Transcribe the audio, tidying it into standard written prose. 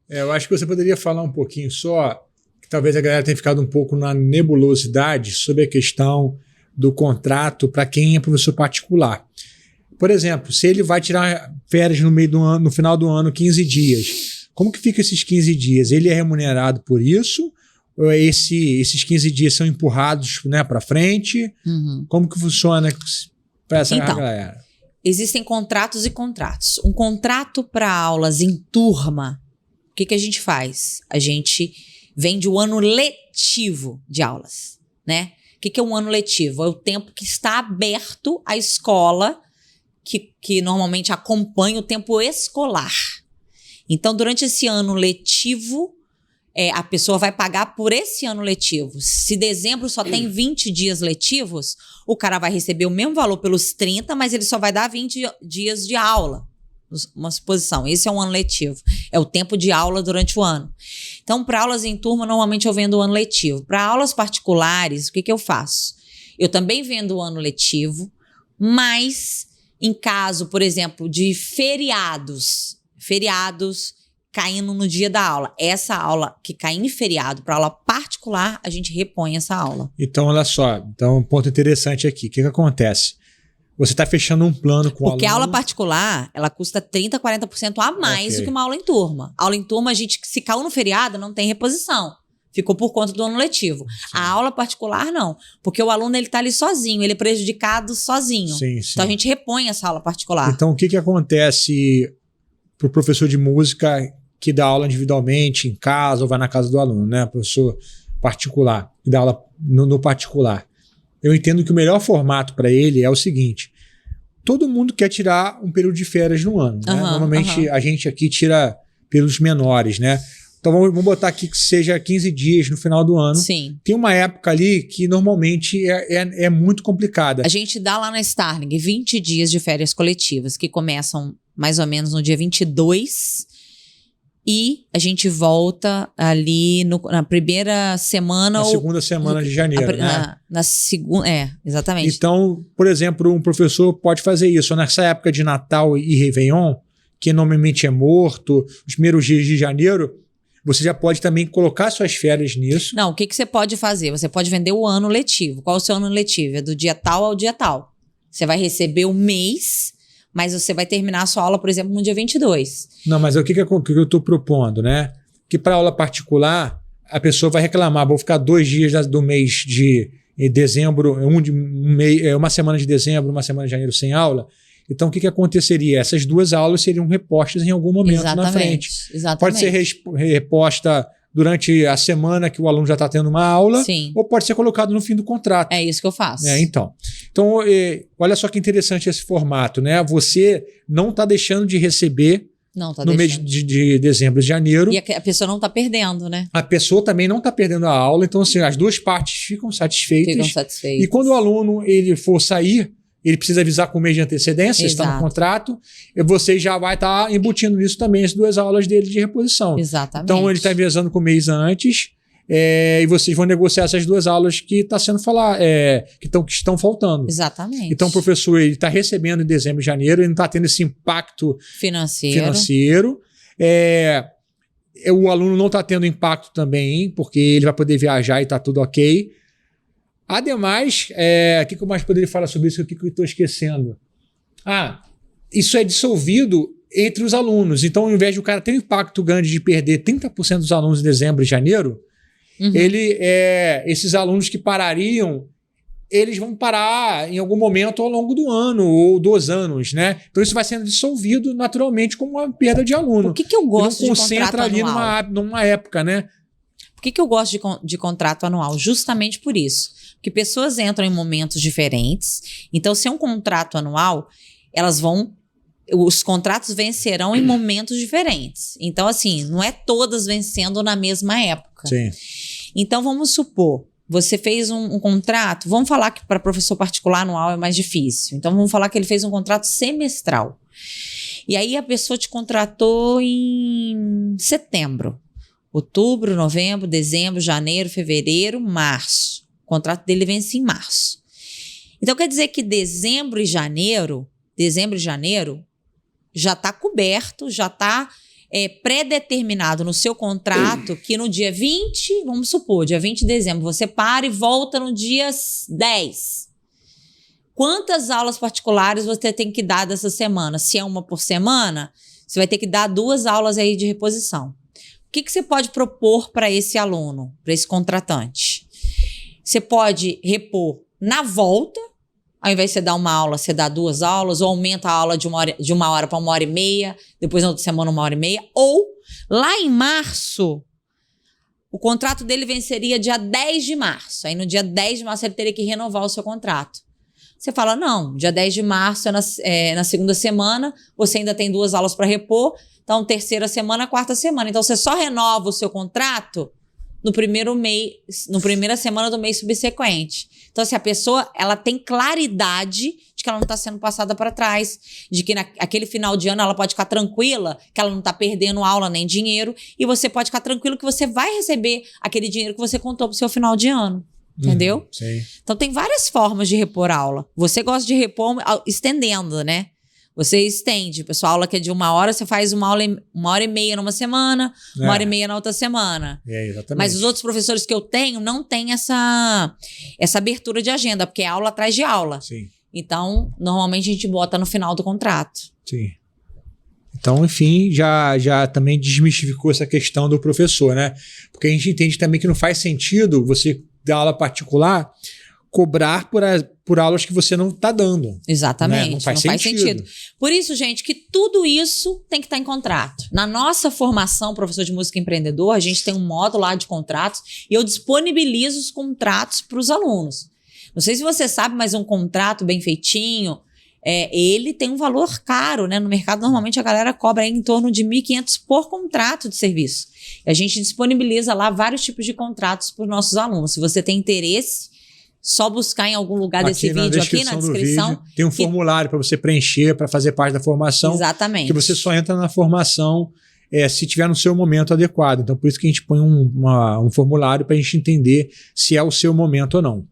Eu acho que você poderia falar um pouquinho só, que talvez a galera tenha ficado um pouco na nebulosidade sobre a questão do contrato para quem é professor particular. Por exemplo, se ele vai tirar férias no meio do ano, no final do ano, 15 dias, como que fica esses 15 dias? Ele é remunerado por isso? Ou esses 15 dias são empurrados, né, para frente? Como que funciona para essa galera? Existem contratos e contratos. Um contrato para aulas em turma, o que a gente faz? A gente vende o ano letivo de aulas, né? O que é um ano letivo? É o tempo que está aberto à escola, que normalmente acompanha o tempo escolar. Então, durante esse ano letivo, a pessoa vai pagar por esse ano letivo. Se dezembro só tem 20 dias letivos, o cara vai receber o mesmo valor pelos 30, mas ele só vai dar 20 dias de aula. Uma suposição. Esse é um ano letivo. É o tempo de aula durante o ano. Então, para aulas em turma, normalmente eu vendo o ano letivo. Para aulas particulares, o que eu faço? Eu também vendo o ano letivo, mas em caso, por exemplo, de feriados caindo no dia da aula. Essa aula que cai em feriado para aula particular, a gente repõe essa aula. Então, olha só. Então, um ponto interessante aqui. O que acontece? Você está fechando um plano com o aluno. Porque a aula particular, ela custa 30%, 40% a mais do que uma aula em turma. Aula em turma, a gente, se caiu no feriado, não tem reposição. Ficou por conta do ano letivo. Sim. A aula particular, não. Porque o aluno, ele tá ali sozinho. Ele é prejudicado sozinho. Sim, sim. Então, a gente repõe essa aula particular. Então, o que acontece para o professor de música que dá aula individualmente, em casa, ou vai na casa do aluno, né? Professor particular, que dá aula no particular. Eu entendo que o melhor formato para ele é o seguinte: todo mundo quer tirar um período de férias no ano, né? Normalmente a gente aqui tira períodos menores, né? Então vamos botar aqui que seja 15 dias no final do ano. Sim. Tem uma época ali que normalmente é muito complicada. A gente dá lá na Starling 20 dias de férias coletivas, que começam mais ou menos no dia 22, e a gente volta ali na primeira semana. Na segunda semana de janeiro, né? Na segunda, exatamente. Então, por exemplo, um professor pode fazer isso nessa época de Natal e Réveillon, que normalmente é morto, os primeiros dias de janeiro. Você já pode também colocar suas férias nisso. Não, o que você pode fazer? Você pode vender o ano letivo. Qual é o seu ano letivo? É do dia tal ao dia tal. Você vai receber o mês, mas você vai terminar a sua aula, por exemplo, no dia 22. Não, mas o que eu estou propondo, né? Que para aula particular, a pessoa vai reclamar, vou ficar 2 dias do mês de dezembro, uma semana de dezembro, uma semana de janeiro sem aula. Então, o que aconteceria? Essas 2 aulas seriam repostas em algum momento na frente. Exatamente. Pode ser reposta durante a semana que o aluno já está tendo uma aula. Sim. Ou pode ser colocado no fim do contrato. É isso que eu faço. Então, olha só que interessante esse formato, né? Você não está deixando de receber no mês de dezembro e janeiro. E a pessoa não está perdendo, né? A pessoa também não está perdendo a aula. Então, assim, as 2 partes ficam satisfeitas. E quando o aluno ele for sair, ele precisa avisar com um mês de antecedência, está no contrato, e você já vai estar embutindo nisso também as 2 aulas dele de reposição. Exatamente. Então, ele está avisando com um mês antes, e vocês vão negociar essas 2 aulas que está sendo que estão faltando. Exatamente. Então, o professor ele está recebendo em dezembro e janeiro, ele não está tendo esse impacto financeiro. O aluno não está tendo impacto também, porque ele vai poder viajar e está tudo ok. Ademais, o que eu mais poderia falar sobre isso? O que eu estou esquecendo? Isso é dissolvido entre os alunos. Então, ao invés de o cara ter um impacto grande de perder 30% dos alunos em dezembro e janeiro, esses alunos que parariam, eles vão parar em algum momento ao longo do ano ou 2 anos, né? Então, isso vai sendo dissolvido naturalmente como uma perda de aluno. Por que eu gosto de contrato concentra ali numa época, né? Por que eu gosto de contrato anual? Justamente por isso. Porque pessoas entram em momentos diferentes. Então, se é um contrato anual, os contratos vencerão em momentos diferentes. Então, assim, não é todas vencendo na mesma época. Sim. Então, vamos supor, você fez um contrato, vamos falar que para professor particular anual é mais difícil. Então, vamos falar que ele fez um contrato semestral. E aí, a pessoa te contratou em setembro. Outubro, novembro, dezembro, janeiro, fevereiro, março. O contrato dele vence em março. Então, quer dizer que dezembro e janeiro já está coberto, já está pré-determinado no seu contrato que no dia 20, vamos supor, dia 20 de dezembro, você para e volta no dia 10. Quantas aulas particulares você tem que dar dessa semana? Se é uma por semana, você vai ter que dar 2 aulas aí de reposição. O que você pode propor para esse aluno, para esse contratante? Você pode repor na volta, ao invés de você dar uma aula, você dá 2 aulas, ou aumenta a aula de 1 hora para 1h30, depois na outra semana 1h30, ou lá em março, o contrato dele venceria dia 10 de março. Aí no dia 10 de março ele teria que renovar o seu contrato. Você fala, não, dia 10 de março na segunda semana, você ainda tem 2 aulas para repor, então terceira semana, quarta semana. Então você só renova o seu contrato no primeira semana do mês subsequente. Então, se a pessoa ela tem claridade de que ela não está sendo passada para trás, de que naquele final de ano ela pode ficar tranquila, que ela não está perdendo aula nem dinheiro, e você pode ficar tranquilo que você vai receber aquele dinheiro que você contou para o seu final de ano. Entendeu? Sim. Então, tem várias formas de repor aula. Você gosta de repor estendendo, né? Você estende. Pessoal, aula que é de 1 hora, você faz 1h30 numa semana, 1h30 na outra semana. Exatamente. Mas os outros professores que eu tenho não têm essa abertura de agenda, porque é aula atrás de aula. Sim. Então, normalmente a gente bota no final do contrato. Sim. Então, enfim, já também desmistificou essa questão do professor, né? Porque a gente entende também que não faz sentido você dar aula particular cobrar por aulas que você não está dando. Exatamente. Né? Não faz sentido. Por isso, gente, que tudo isso tem que estar em contrato. Na nossa formação, professor de música empreendedor, a gente tem um módulo lá de contratos e eu disponibilizo os contratos para os alunos. Não sei se você sabe, mas um contrato bem feitinho, ele tem um valor caro, né? No mercado, normalmente, a galera cobra aí em torno de R$ 1.500 por contrato de serviço. E a gente disponibiliza lá vários tipos de contratos para os nossos alunos. Se você tem interesse, só buscar em algum lugar desse vídeo aqui na descrição. Vídeo, tem um formulário para você preencher, para fazer parte da formação. Exatamente. Que você só entra na formação se tiver no seu momento adequado. Então, por isso que a gente põe um formulário para a gente entender se é o seu momento ou não.